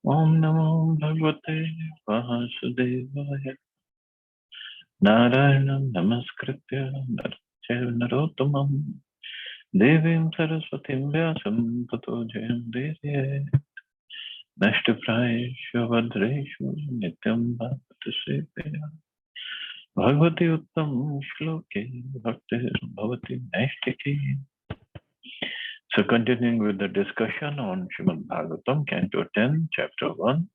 Om Namo Bhagavate Vasudevaya. Narayanam Namaskritya Narottamam Devim Saraswatim Vyasam Tato Jayam Nashtaprayeshu Vadreshu Nityam Bhaktasiddhya Bhagavati Uttam Shloke Bhakti Bhavati Naishtiki. So continuing with the discussion on Srimad Bhagavatam, Canto 10, Chapter 1,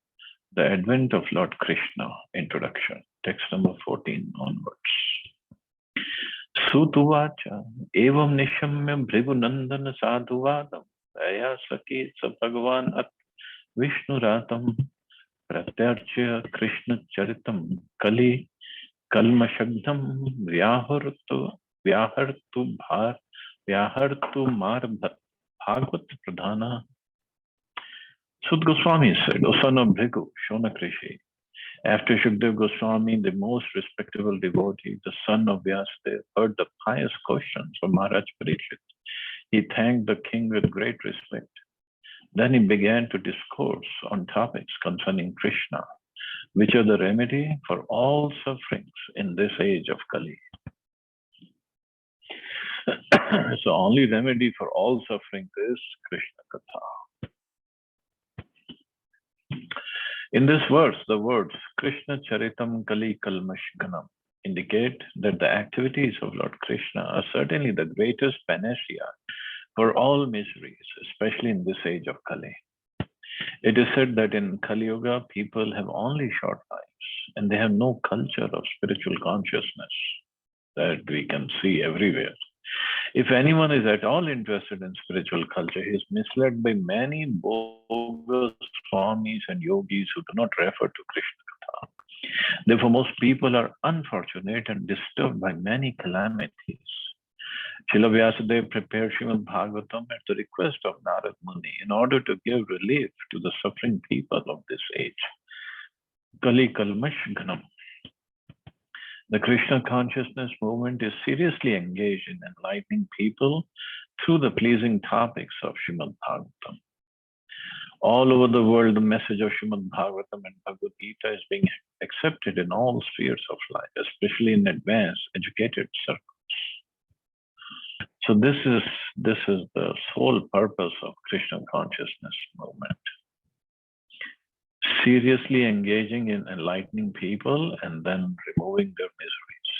The Advent of Lord Krishna, Introduction, text number 14 onwards. Sutuvacha, evam nishamya bhrigunandana sadhuvadam, daya saki sa bhagavan at Vishnuratam, pratyarchya Krishna charitam kali kalmashagdam vyahartu mar bhagvat pradhana. Sut Goswami said, O son of Bhrigu, Shonak Rishi, after Shukdev Goswami, the most respectable devotee, the son of Vyasadeva, heard the pious questions from Maharaj Parikshit, he thanked the king with great respect. Then he began to discourse on topics concerning Krishna, which are the remedy for all sufferings in this age of Kali. So only remedy for all sufferings is Krishna Katha. In this verse, the words Krishna Charitam Kali Kalmash Ganam indicate that the activities of Lord Krishna are certainly the greatest panacea for all miseries, especially in this age of Kali. It is said that in Kali Yuga, people have only short lives and they have no culture of spiritual consciousness that we can see everywhere. If anyone is at all interested in spiritual culture, he is misled by many bogus swamis and yogis who do not refer to Krishna Katha. Therefore, most people are unfortunate and disturbed by many calamities. Srila Vyasadeva prepared Srimad Bhagavatam at the request of Narad Muni in order to give relief to the suffering people of this age. Kali Kalmash Ghanam. The Krishna consciousness movement is seriously engaged in enlightening people through the pleasing topics of Srimad Bhagavatam. All over the world, the message of Srimad Bhagavatam and Bhagavad Gita is being accepted in all spheres of life, especially in advanced, educated circles. So this is the sole purpose of Krishna consciousness movement. Seriously engaging in enlightening people and then removing their miseries.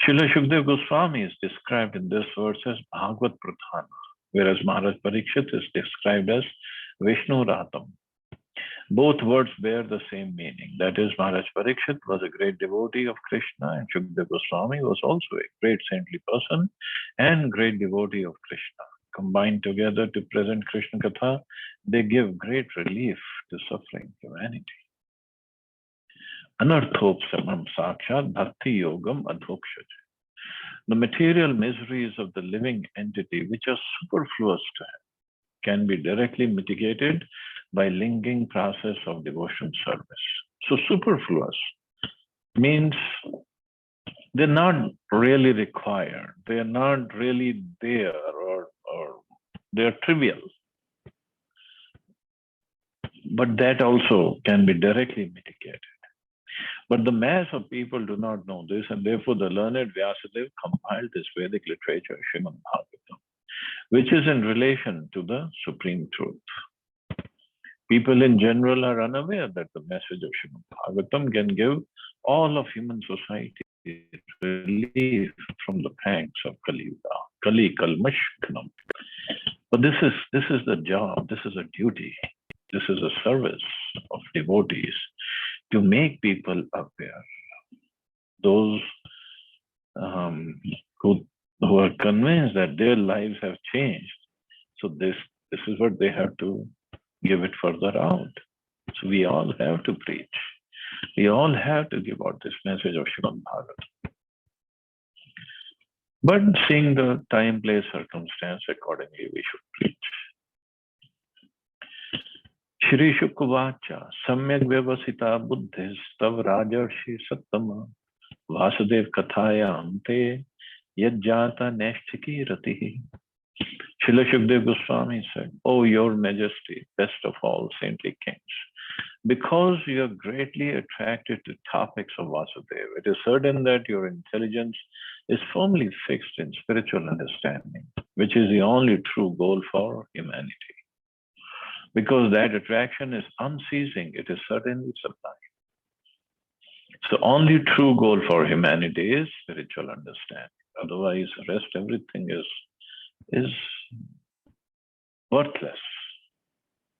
Srila Shukdev Goswami is described in this verse as Bhagavad Pradhana, whereas Maharaj Parikshit is described as Vishnu Ratam. Both words bear the same meaning. That is, Maharaj Parikshit was a great devotee of Krishna, and Shukdev Goswami was also a great saintly person and great devotee of Krishna. Combined together to present Krishna Katha, they give great relief to suffering humanity. Anarthopsamam sakshat bhakti yogam adhokshaja. The material miseries of the living entity, which are superfluous to him, can be directly mitigated by linking process of devotion service. So superfluous means they're not really required. They're not really there or they're trivial. But that also can be directly mitigated. But the mass of people do not know this, and therefore the learned Vyasadeva compiled this Vedic literature, Srimad Bhagavatam, which is in relation to the supreme truth. People in general are unaware that the message of Srimad Bhagavatam can give all of human society relief from the pangs of Kali Yuga, Kali Kalmash Ghanam. But this is the job, this is a duty, this is a service of devotees to make people aware. Those who are convinced that their lives have changed. So this is what they have to give it further out. So we all have to preach. We all have to give out this message of Srimad Bhagavatam. But seeing the time, place, circumstance, accordingly we should preach. Shri Shukvacha Samyak Vyavasita Buddhis Tav Rajarshi Sattama Vasudev Kathayam Te Yajjata Neshchiki Ratihi. Srila Shukdev Goswami said, "O your majesty, best of all saintly kings, because you are greatly attracted to topics of Vasudeva, it is certain that your intelligence is firmly fixed in spiritual understanding, which is the only true goal for humanity. Because that attraction is unceasing, it is certainly sublime. So only true goal for humanity is spiritual understanding. Otherwise, rest everything is worthless.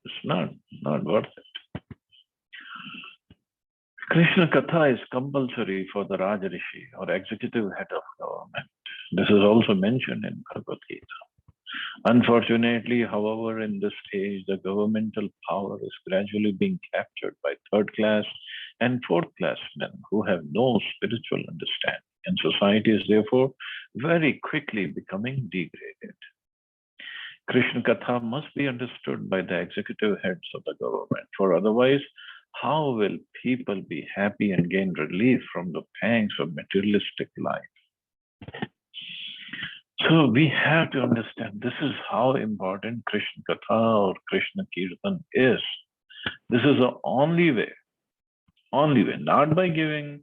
It's not worth it. Krishna Katha is compulsory for the Rajarishi or executive head of government. This is also mentioned in Bhagavad Gita. Unfortunately, however, in this age, the governmental power is gradually being captured by third class and fourth class men who have no spiritual understanding, and society is therefore very quickly becoming degraded. Krishna Katha must be understood by the executive heads of the government, for otherwise, how will people be happy and gain relief from the pangs of materialistic life? So we have to understand this is how important Krishna Katha or Krishna Kirtan is. This is the only way, not by giving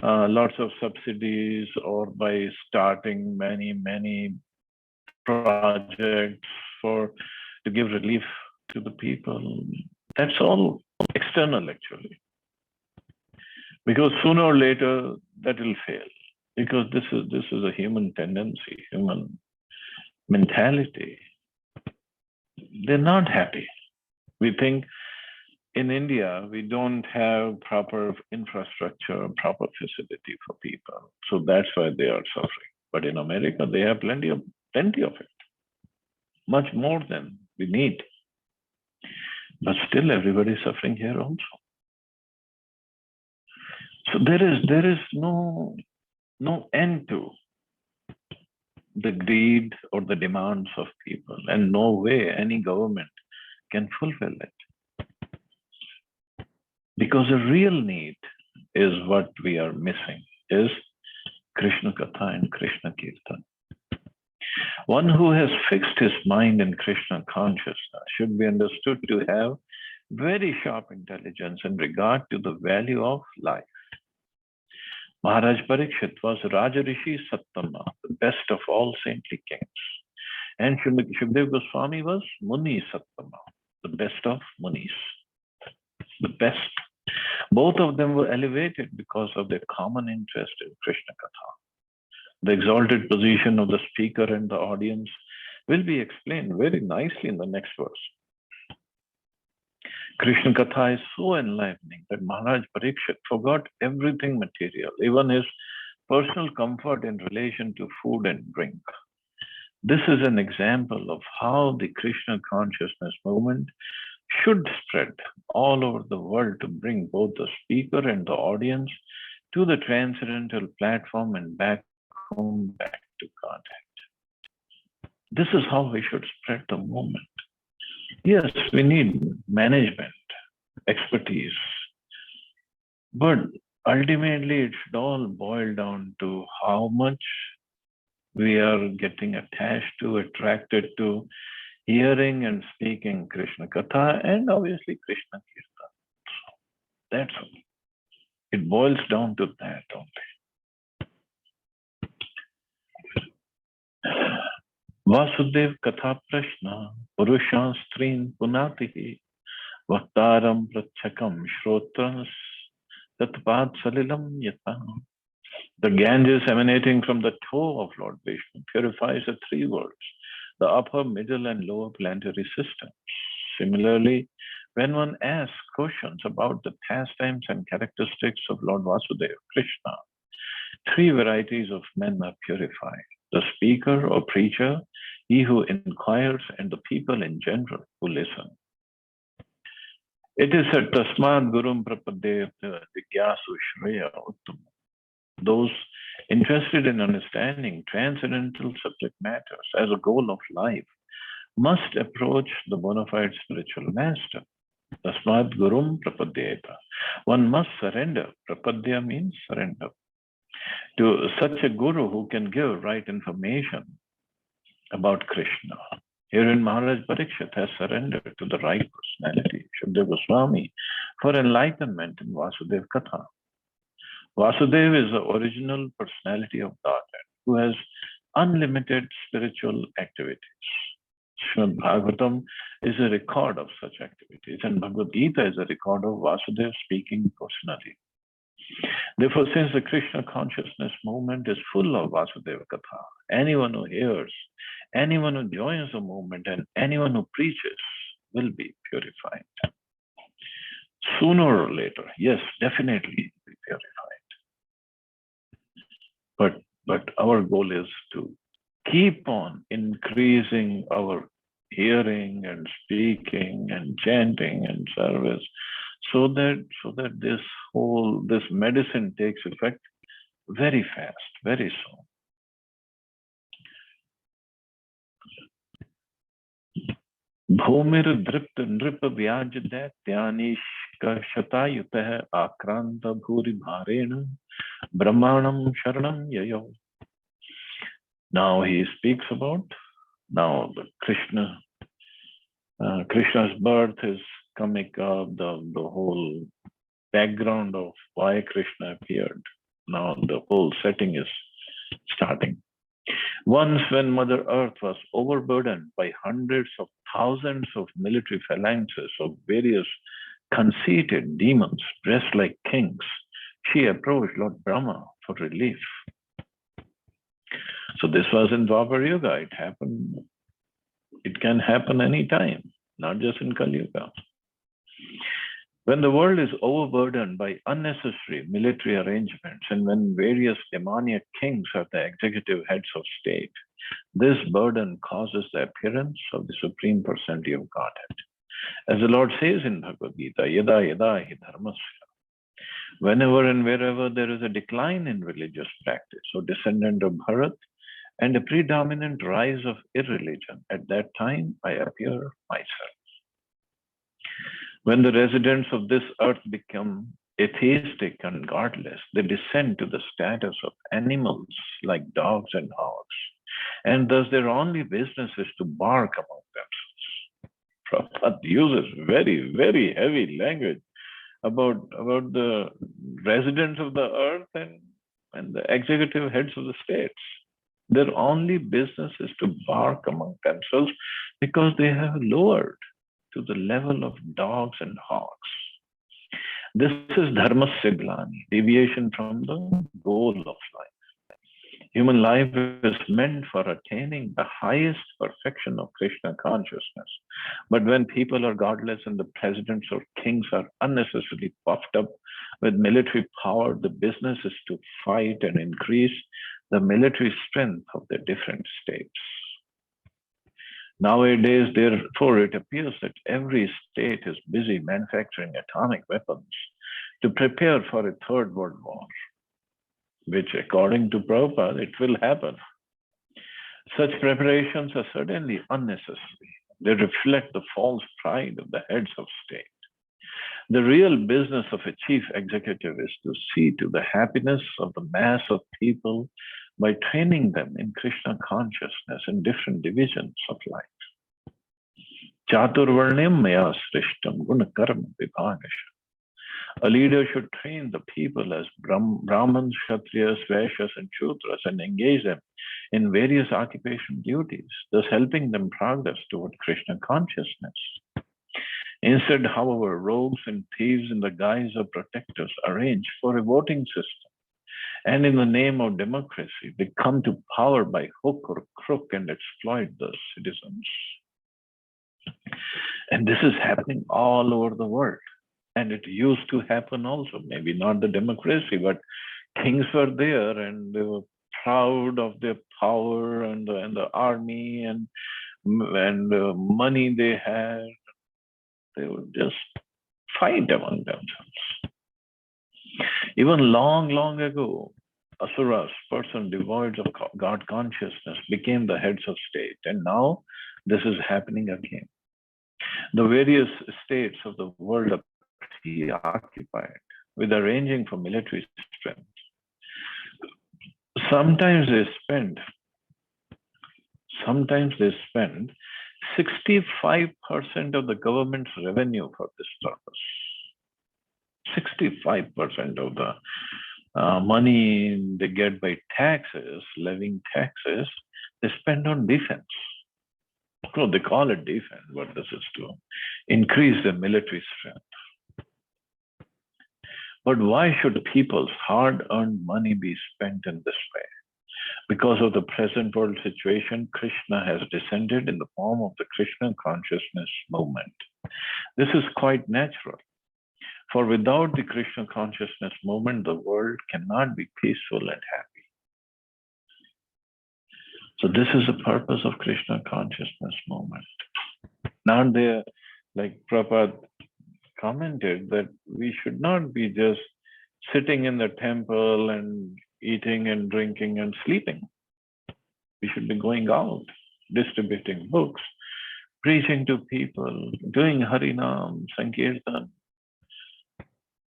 lots of subsidies or by starting many projects to give relief to the people. That's all external actually. Because sooner or later that will fail. Because this is a human tendency, human mentality. They're not happy. We think in India, we don't have proper infrastructure, proper facility for people. So that's why they are suffering. But in America, they have plenty of it. Much more than we need. But still everybody is suffering here also. So there is no end to the greed or the demands of people, and no way any government can fulfill it. Because the real need is what we are missing, is Krishna Katha and Krishna Kirtan. One who has fixed his mind in Krishna consciousness should be understood to have very sharp intelligence in regard to the value of life. Maharaj Parikshit was Rajarishi Sattama, the best of all saintly kings. And Shukdev Goswami was Muni Sattama, the best of Munis. The best. Both of them were elevated because of their common interest in Krishna Katha. The exalted position of the speaker and the audience will be explained very nicely in the next verse. Krishna Katha is so enlightening that Maharaj Parikshit forgot everything material, even his personal comfort in relation to food and drink. This is an example of how the Krishna consciousness movement should spread all over the world to bring both the speaker and the audience to the transcendental platform and back home, back to contact. This is how we should spread the movement. Yes, we need management, expertise, but ultimately it should all boil down to how much we are getting attached to, attracted to hearing and speaking Krishna Katha and obviously Krishna Kirtan. That's all. It boils down to that only. Vasudev Katha Prashna Purushan Strin Punatihi Vaktaram Prachakam Shrotrans Tatpad Salilam Yata. The Ganges emanating from the toe of Lord Vishnu purifies the three worlds, the upper, middle, and lower planetary systems. Similarly, when one asks questions about the pastimes and characteristics of Lord Vasudeva, Krishna, three varieties of men are purified: the speaker or preacher, he who inquires, and the people in general who listen. It is a Tasmad Gurum Prapadeyata Vigyasu Shreya Uttam. Those interested in understanding transcendental subject matters as a goal of life must approach the bona fide spiritual master. Tasmad Gurum Prapadyeta. One must surrender. Prapadya means surrender. To such a guru who can give right information about Krishna. Herein Maharaj Parikshit has surrendered to the right personality, Shukdev Goswami, for enlightenment in Vasudev Katha. Vasudev is the original personality of Godhead who has unlimited spiritual activities. Srimad Bhagavatam is a record of such activities, and Bhagavad Gita is a record of Vasudev speaking personally. Therefore, since the Krishna consciousness movement is full of Vasudeva Katha, anyone who hears, anyone who joins the movement, and anyone who preaches will be purified. Sooner or later, yes, definitely be purified. But our goal is to keep on increasing our hearing and speaking and chanting and service, so that this medicine takes effect very fast, very soon. Bhumir dript nrip vyaj daityanish shatayutah akranta bhuri bharena brahmanam sharanam yayo. Now he speaks about the Krishna's birth is coming up, the whole background of why Krishna appeared. Now the whole setting is starting. Once when Mother Earth was overburdened by hundreds of thousands of military phalanxes of various conceited demons dressed like kings, she approached Lord Brahma for relief. So this was in Dwapar Yuga. It happened. It can happen anytime, not just in Kali Yuga. When the world is overburdened by unnecessary military arrangements and when various demoniac kings are the executive heads of state, this burden causes the appearance of the Supreme Personality of Godhead. As the Lord says in Bhagavad Gita, yada yada hi dharmasya. Whenever and wherever there is a decline in religious practice or descendant of Bharat and a predominant rise of irreligion, at that time I appear myself. When the residents of this earth become atheistic and godless, they descend to the status of animals like dogs and hogs, and thus their only business is to bark among themselves. Prabhupada uses very, very heavy language about the residents of the earth and the executive heads of the states. Their only business is to bark among themselves because they have lowered to the level of dogs and hogs. This is dharmasya glani, deviation from the goal of life. Human life is meant for attaining the highest perfection of Krishna consciousness. But when people are godless and the presidents or kings are unnecessarily puffed up with military power, the business is to fight and increase the military strength of the different states. Nowadays, therefore, it appears that every state is busy manufacturing atomic weapons to prepare for a third world war, which according to Prabhupada, it will happen. Such preparations are certainly unnecessary. They reflect the false pride of the heads of state. The real business of a chief executive is to see to the happiness of the mass of people by training them in Krishna consciousness in different divisions of life. Chaturvarnyam maya srishtam gunakarma vibhagasha. A leader should train the people as Brahmins, Kshatriyas, Vaishyas, and Shudras and engage them in various occupation duties, thus helping them progress toward Krishna consciousness. Instead, however, rogues and thieves in the guise of protectors arrange for a voting system. And in the name of democracy, they come to power by hook or crook and exploit the citizens. And this is happening all over the world. And it used to happen also, maybe not the democracy, but kings were there and they were proud of their power and the army and money they had. They would just fight among themselves. Even long, long ago, asuras, person devoid of God consciousness, became the heads of state. And now this is happening again. The various states of the world are preoccupied with arranging for military strength. Sometimes they spend 65% of the government's revenue for this purpose. 65% of the money they get by taxes, levying taxes, they spend on defense. So they call it defense, but this is to increase the military strength. But why should people's hard-earned money be spent in this way? Because of the present world situation, Krishna has descended in the form of the Krishna consciousness movement. This is quite natural. For without the Krishna consciousness movement, the world cannot be peaceful and happy. So this is the purpose of Krishna consciousness movement. Now there, like Prabhupada commented, that we should not be just sitting in the temple and eating and drinking and sleeping. We should be going out, distributing books, preaching to people, doing Harinam, Sankirtan.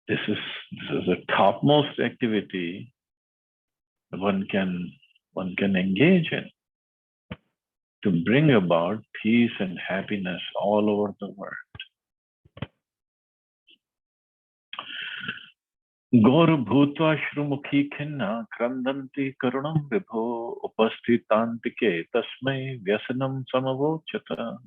This is the topmost activity one can engage in to bring about peace and happiness all over the world. Gaur bhutva shrumukhi khinna krandanti karunam vibho upastitantike tasmai vyasanam samavochata.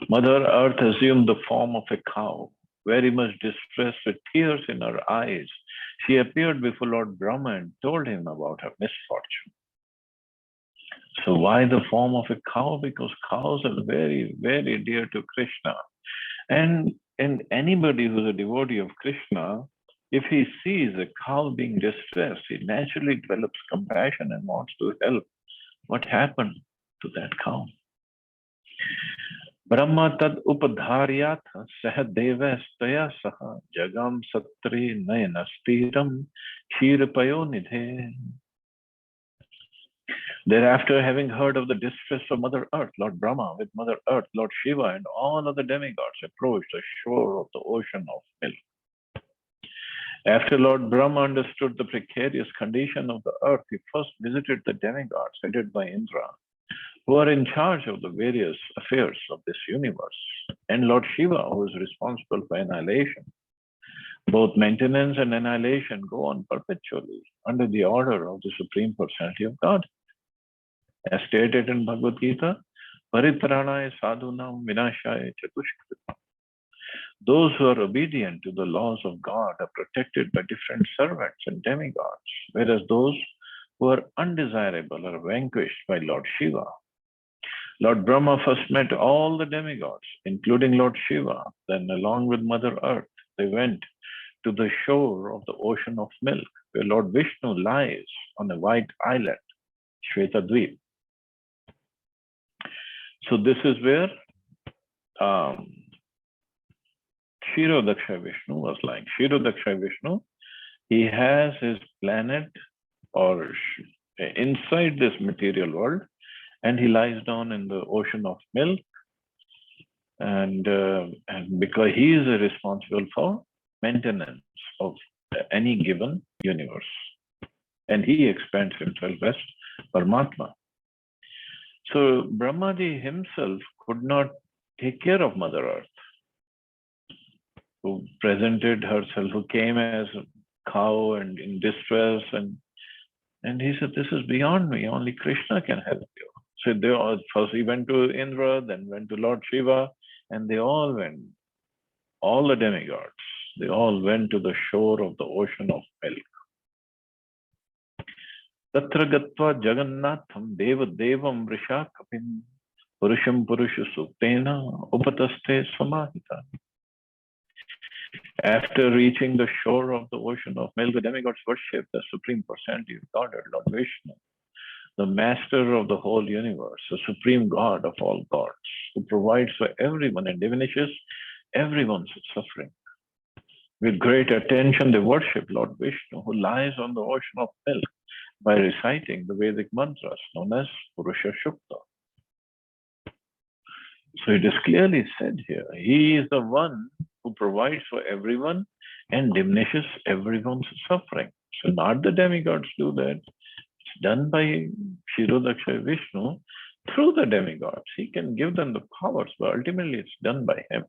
Mother Earth assumed the form of a cow. Very much distressed with tears in her eyes, she appeared before Lord Brahma and told him about her misfortune. So why the form of a cow? Because cows are very, very dear to Krishna. And anybody who's a devotee of Krishna, if he sees a cow being distressed, he naturally develops compassion and wants to help. What happened to that cow? Brahma tad upadharyat sahadeva staya saha jagam satri nayanastiram kshirapayo nidhe. Thereafter, having heard of the distress of Mother Earth, Lord Brahma with Mother Earth, Lord Shiva and all other demigods approached the shore of the ocean of milk. After Lord Brahma understood the precarious condition of the earth, he first visited the demigods headed by Indra, who are in charge of the various affairs of this universe, and Lord Shiva, who is responsible for annihilation. Both maintenance and annihilation go on perpetually under the order of the Supreme Personality of God. As stated in Bhagavad Gita, Paritranaya sadhunam vinashaya chatushkritam. Those who are obedient to the laws of God are protected by different servants and demigods, whereas those who are undesirable are vanquished by Lord Shiva. Lord Brahma first met all the demigods, including Lord Shiva. Then, along with Mother Earth, they went to the shore of the ocean of milk, where Lord Vishnu lies on a white islet, Shvetadvip. So this is where Kshirodaksha Vishnu was lying. Kshirodaksha Vishnu, he has his planet or inside this material world, and he lies down in the ocean of milk, and because he is responsible for maintenance of any given universe, and he expands himself as Paramatma. So Brahmaji himself could not take care of Mother Earth, who presented herself, who came as a cow and in distress, and he said, "This is beyond me. Only Krishna can help you." So they all, first he went to Indra, then went to Lord Shiva, and they all went, all the demigods, they all went to the shore of the ocean of milk. Tatra gatva jagannatham deva devam vrisha kapim purusham purusha suktena upataste samahita. After reaching the shore of the ocean of milk, the demigods worship the Supreme Personality of Godhead, Lord Vishnu, the master of the whole universe, the supreme God of all gods, who provides for everyone and diminishes everyone's suffering. With great attention, they worship Lord Vishnu, who lies on the ocean of milk, by reciting the Vedic mantras known as Purusha Shukta. So it is clearly said here, he is the one who provides for everyone and diminishes everyone's suffering. So not the demigods do that. It's done by Kshirodaksha Vishnu, through the demigods. He can give them the powers, but ultimately it's done by him.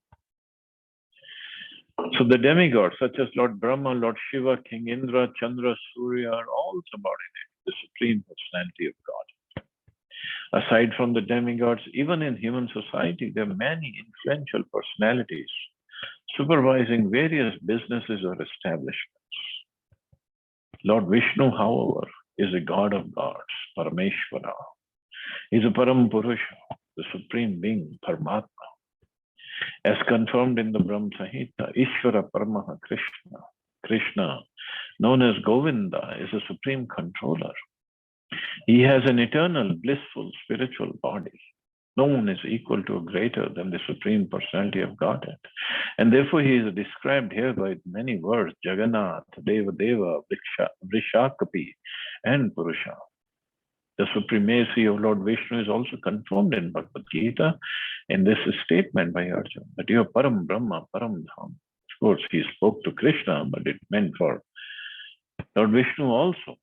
So the demigods, such as Lord Brahma, Lord Shiva, King Indra, Chandra, Surya, are all subordinate to the Supreme Personality of God. Aside from the demigods, even in human society, there are many influential personalities supervising various businesses or establishments. Lord Vishnu, however, is a god of gods, Parameshvara. He is a Param Purusha, the supreme being, Paramatma. As confirmed in the Brahma Samhita, Ishvara Paramaha Krishna, Krishna, known as Govinda, is a supreme controller. He has an eternal, blissful, spiritual body. No one is equal to or greater than the Supreme Personality of Godhead. And therefore he is described here by many words, Jagannath, Devadeva, Vrishakapi, and Purusha. The supremacy of Lord Vishnu is also confirmed in Bhagavad Gita in this statement by Arjuna, that you are Param Brahma, Param Dham. Of course, he spoke to Krishna, but it meant for Lord Vishnu also.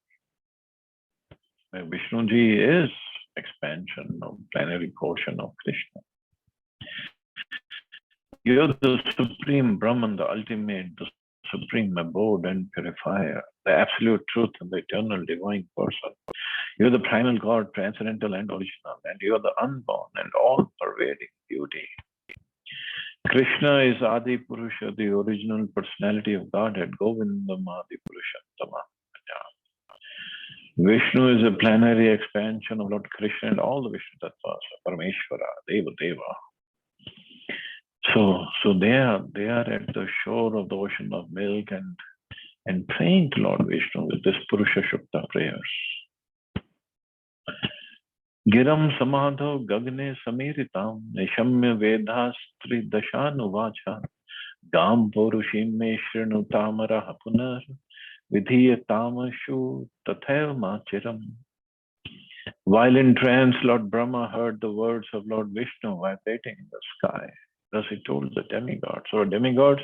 Vishnuji is expansion of plenary portion of Krishna. You are the supreme Brahman, the ultimate, the supreme abode and purifier, the absolute truth and the eternal divine person. You are the primal God, transcendental and original, and you are the unborn and all-pervading beauty. Krishna is Adi Purusha, the original personality of Godhead, Govindam Adi Purushottama. Vishnu is a plenary expansion of Lord Krishna and all the Vishnu Tattvas, Parameshvara, Deva Deva. So they are at the shore of the ocean of milk and praying to Lord Vishnu with this Purusha Shukta prayers. Giram Samadho Gagne Samiritam Nishamya Vedastri Dashanuvacha Gam Purushim Me Shrinutamara Punar Vidhiyatamashu Tathaiva Machiram. While in trance, Lord Brahma heard the words of Lord Vishnu vibrating in the sky. Thus he told the demigods. So demigods,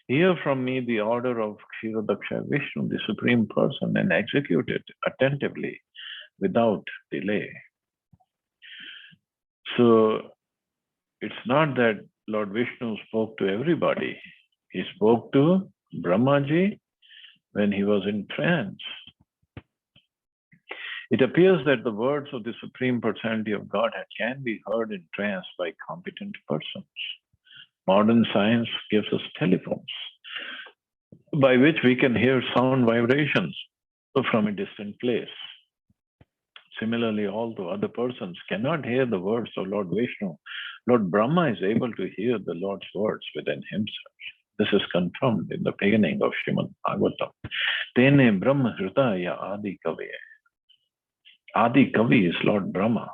hear from me the order of Kshirodaksha Vishnu, the Supreme Person, and execute it attentively without delay. So it's not that Lord Vishnu spoke to everybody. He spoke to Brahmaji when he was in trance. It appears that the words of the Supreme Personality of Godhead can be heard in trance by competent persons. Modern science gives us telephones, by which we can hear sound vibrations from a distant place. Similarly, although other persons cannot hear the words of Lord Vishnu, Lord Brahma is able to hear the Lord's words within himself. This is confirmed in the beginning of Srimad Bhagavatam. Tene Brahma Hridaya Adi Kavi. Adi Kavi is Lord Brahma.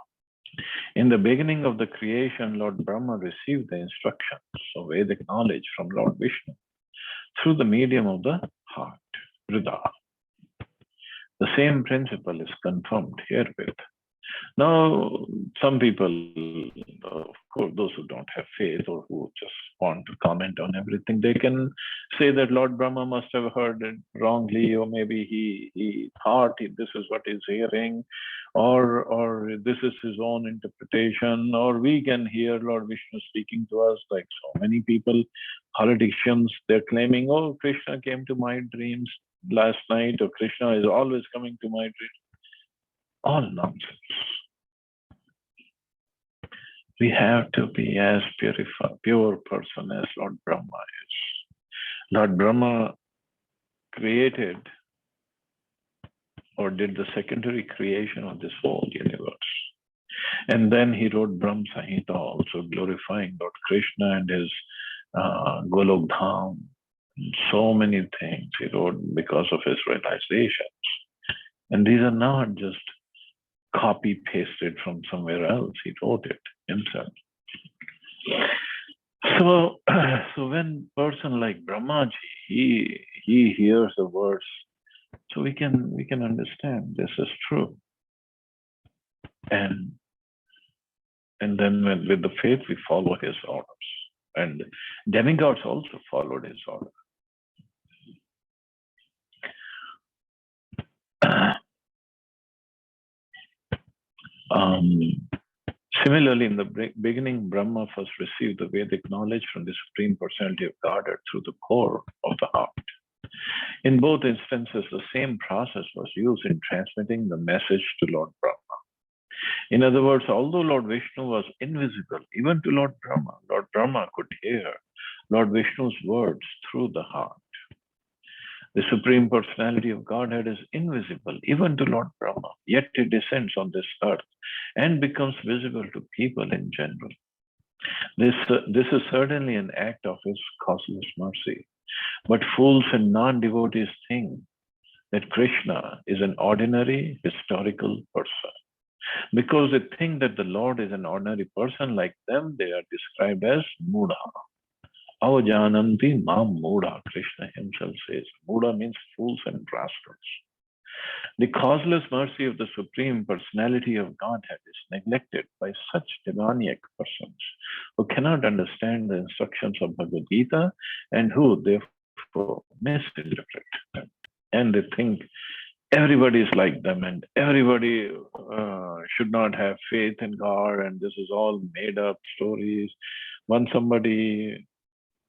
In the beginning of the creation, Lord Brahma received the instructions of Vedic knowledge from Lord Vishnu through the medium of the heart, Hrida. The same principle is confirmed herewith. Now, some people, of course, those who don't have faith or who just want to comment on everything, they can say that Lord Brahma must have heard it wrongly, or maybe he thought this is what he's hearing, or this is his own interpretation, or we can hear Lord Vishnu speaking to us like so many people, politicians, they're claiming, oh, Krishna came to my dreams last night, or Krishna is always coming to my dreams. All nonsense. We have to be as pure person as Lord Brahma is. Lord Brahma created or did the secondary creation of this whole universe. And then he wrote Brahma Samhita, also glorifying Lord Krishna and his Golok Dham. So many things he wrote because of his realizations. And these are not just copy pasted from somewhere else. He wrote it himself. So when person like Brahmaji, he hears the words, so we can understand this is true. And then with the faith we follow his orders. And demigods also followed his order. Similarly, in the beginning, Brahma first received the Vedic knowledge from the Supreme Personality of Godhead through the core of the heart. In both instances, the same process was used in transmitting the message to Lord Brahma. In other words, although Lord Vishnu was invisible, even to Lord Brahma could hear Lord Vishnu's words through the heart. The Supreme Personality of Godhead is invisible even to Lord Brahma, yet it descends on this earth and becomes visible to people in general. This is certainly an act of His causeless mercy. But fools and non-devotees think that Krishna is an ordinary historical person. Because they think that the Lord is an ordinary person like them, they are described as Mudha. Avajananti mam Mudha, Krishna himself says. Mudha means fools and rascals. The causeless mercy of the Supreme Personality of Godhead is neglected by such demoniac persons who cannot understand the instructions of Bhagavad Gita and who therefore misinterpret them. And they think everybody is like them and everybody should not have faith in God and this is all made up stories. When somebody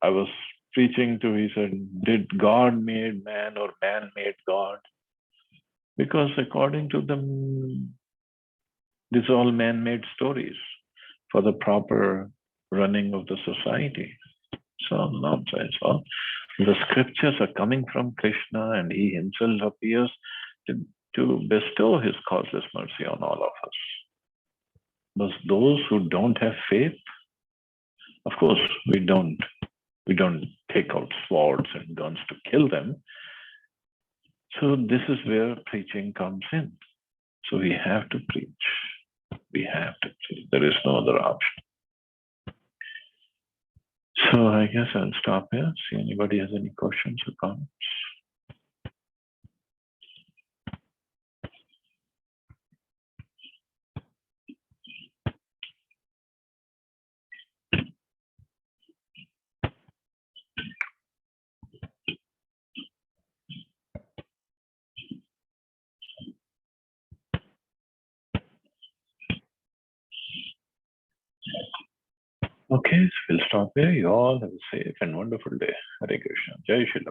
I was preaching to, he said, did God made man or man made God? Because according to them, these are all man-made stories for the proper running of the society. So nonsense. All the scriptures are coming from Krishna and he himself appears to bestow his causeless mercy on all of us. But those who don't have faith, of course, we don't take out swords and guns to kill them. So this is where preaching comes in. So we have to preach. We have to preach. There is no other option. So I guess I'll stop here. See anybody has any questions or comments. Okay, so we'll stop here. You all have a safe and wonderful day. Hare Krishna. Jai Shri